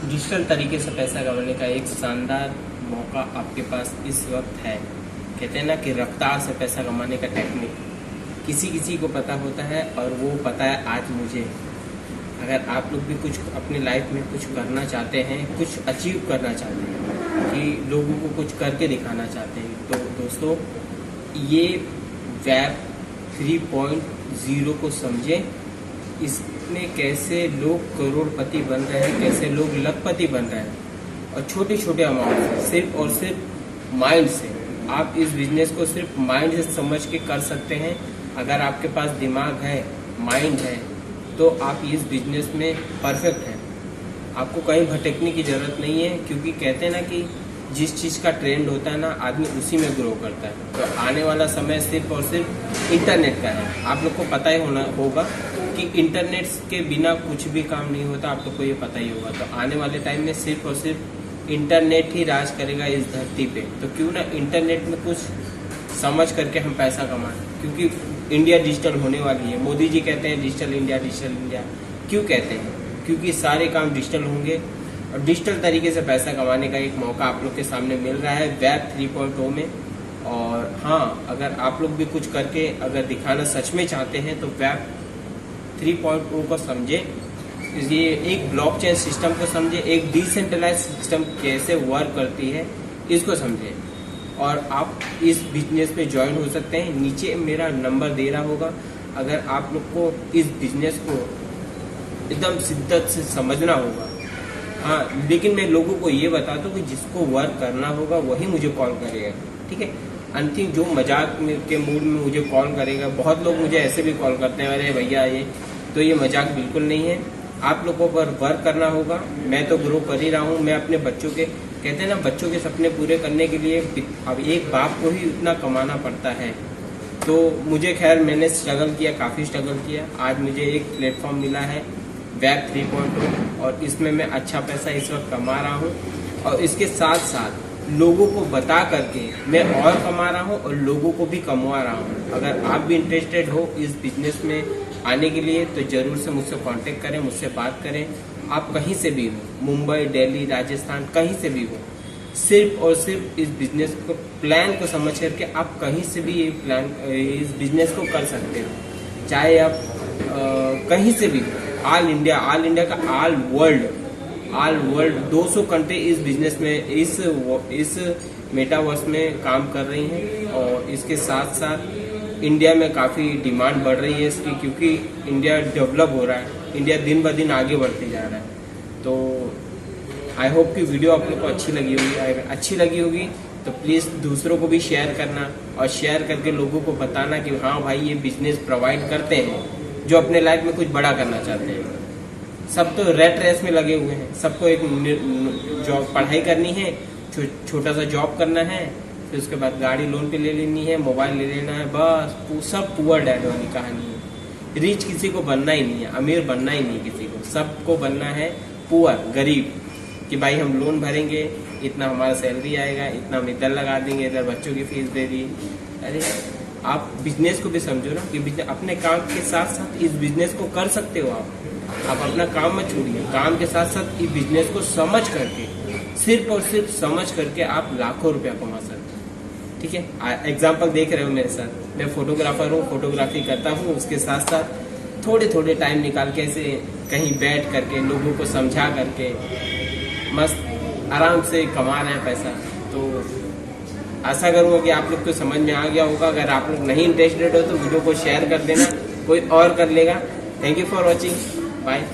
Digital तरीके से पैसा कमाने का एक शानदार मौका आपके पास इस वक्त है। कहते हैं ना कि रफ्तार से पैसा कमाने का टेक्निक किसी किसी को पता होता है और वो पता है आज मुझे। अगर आप लोग भी कुछ अपनी लाइफ में कुछ करना चाहते हैं, कुछ अचीव करना चाहते हैं, कि लोगों को कुछ करके दिखाना चाहते हैं, तो दोस्तों ये वेब 3.0 को समझें। इसमें कैसे लोग करोड़पति बन रहे हैं, कैसे लोग लखपति बन रहे हैं, और छोटे छोटे अमाउंट से सिर्फ और सिर्फ माइंड से। आप इस बिजनेस को सिर्फ माइंड से समझ के कर सकते हैं। अगर आपके पास दिमाग है, माइंड है, तो आप इस बिजनेस में परफेक्ट हैं। आपको कहीं भटकने की ज़रूरत नहीं है, क्योंकि कहते हैं ना कि जिस चीज़ का ट्रेंड होता है ना, आदमी उसी में ग्रो करता है। तो आने वाला समय सिर्फ और सिर्फ इंटरनेट का है। आप लोग को पता ही होगा कि इंटरनेट के बिना कुछ भी काम नहीं होता। आप लोग को ये पता ही होगा। तो आने वाले टाइम में सिर्फ और सिर्फ इंटरनेट ही राज करेगा इस धरती पे। तो क्यों ना इंटरनेट में कुछ समझ करके हम पैसा कमाएं, क्योंकि इंडिया डिजिटल होने वाली है। मोदी जी कहते हैं डिजिटल इंडिया, डिजिटल इंडिया। क्यों कहते हैं? क्योंकि सारे काम डिजिटल होंगे और डिजिटल तरीके से पैसा कमाने का एक मौका आप लोग के सामने मिल रहा है वेब 3.0 में। और हाँ, अगर आप लोग भी कुछ करके अगर दिखाना सच में चाहते हैं तो वेब 3.0 को समझे। ये एक ब्लॉकचेन सिस्टम को समझे, एक डिसेंट्रलाइज सिस्टम कैसे वर्क करती है इसको समझे, और आप इस बिजनेस में ज्वाइन हो सकते हैं। नीचे मेरा नंबर दे रहा होगा। अगर आप लोग को इस बिजनेस को एकदम शिद्दत से समझना होगा, हाँ, लेकिन मैं लोगों को ये बताता हूँ कि जिसको वर्क करना होगा वही मुझे कॉल करेगा, ठीक है। अंतिम जो मजाक के मूड में मुझे कॉल करेगा, बहुत लोग मुझे ऐसे भी कॉल करते हैं, अरे भैया ये मजाक बिल्कुल नहीं है। आप लोगों को वर्क करना होगा। मैं तो ग्रो कर ही रहा हूँ। मैं अपने बच्चों के, कहते हैं ना, बच्चों के सपने पूरे करने के लिए अब एक बाप को ही इतना कमाना पड़ता है। तो मुझे, खैर, मैंने स्ट्रगल किया, काफ़ी स्ट्रगल किया। आज मुझे एक प्लेटफॉर्म मिला है वेब 3.0, और इसमें मैं अच्छा पैसा इस वक्त कमा रहा हूँ। और इसके साथ साथ लोगों को बता करके मैं और कमा रहा हूँ और लोगों को भी कमवा रहा हूँ। अगर आप भी इंटरेस्टेड हो इस बिजनेस में आने के लिए तो ज़रूर से मुझसे कांटेक्ट करें, मुझसे बात करें। आप कहीं से भी हो, मुंबई, दिल्ली, राजस्थान, कहीं से भी हो, सिर्फ और सिर्फ इस बिजनेस को, प्लान को समझ करके आप कहीं से भी इस बिजनेस को कर सकते हो। चाहे आप कहीं से भी, ऑल इंडिया का ऑल वर्ल्ड 200 कंट्री इस बिजनेस में, इस मेटावर्स में काम कर रही हैं। और इसके साथ साथ इंडिया में काफ़ी डिमांड बढ़ रही है इसकी, क्योंकि इंडिया डेवलप हो रहा है। इंडिया दिन ब दिन आगे बढ़ते जा रहा है। तो आई होप कि वीडियो आप लोग को अच्छी लगी होगी। अगर अच्छी लगी होगी तो प्लीज़ दूसरों को भी शेयर करना, और शेयर करके लोगों को बताना कि हाँ भाई, ये बिजनेस प्रोवाइड करते हैं जो अपने लाइफ में कुछ बड़ा करना चाहते हैं। सब तो रेट रेस में लगे हुए हैं। सबको एक जॉब, पढ़ाई करनी है, छोटा सा जॉब करना है, फिर उसके बाद गाड़ी लोन पे ले लेनी है, मोबाइल ले लेना है, बस। सब पुअर डैड वाली कहानी है। रिच किसी को बनना ही नहीं है, अमीर बनना ही नहीं है किसी को। सबको बनना है पुअर, गरीब, कि भाई हम लोन भरेंगे, इतना हमारा सैलरी आएगा, इतना हम इधर लगा देंगे, इधर बच्चों की फीस दे दी। अरे आप बिजनेस को भी समझो ना, कि अपने काम के साथ साथ इस बिजनेस को कर सकते हो। आप अपना काम मत छोड़िए, काम के साथ साथ इस बिजनेस को समझ करके, सिर्फ और सिर्फ समझ करके आप लाखों रुपया कमा सकते हैं, ठीक है। एग्जाम्पल देख रहे हो मेरे साथ, मैं फोटोग्राफर हूँ, फोटोग्राफी करता हूँ। उसके साथ साथ थोड़े टाइम निकाल के ऐसे कहीं बैठ करके लोगों को समझा करके मस्त आराम से कमा रहे हैं पैसा। तो आशा करूँगा कि आप लोग को समझ में आ गया होगा। अगर आप लोग नहीं इंटरेस्टेड हो तो वीडियो को शेयर कर देना, कोई और कर लेगा। Thank you for watching, bye.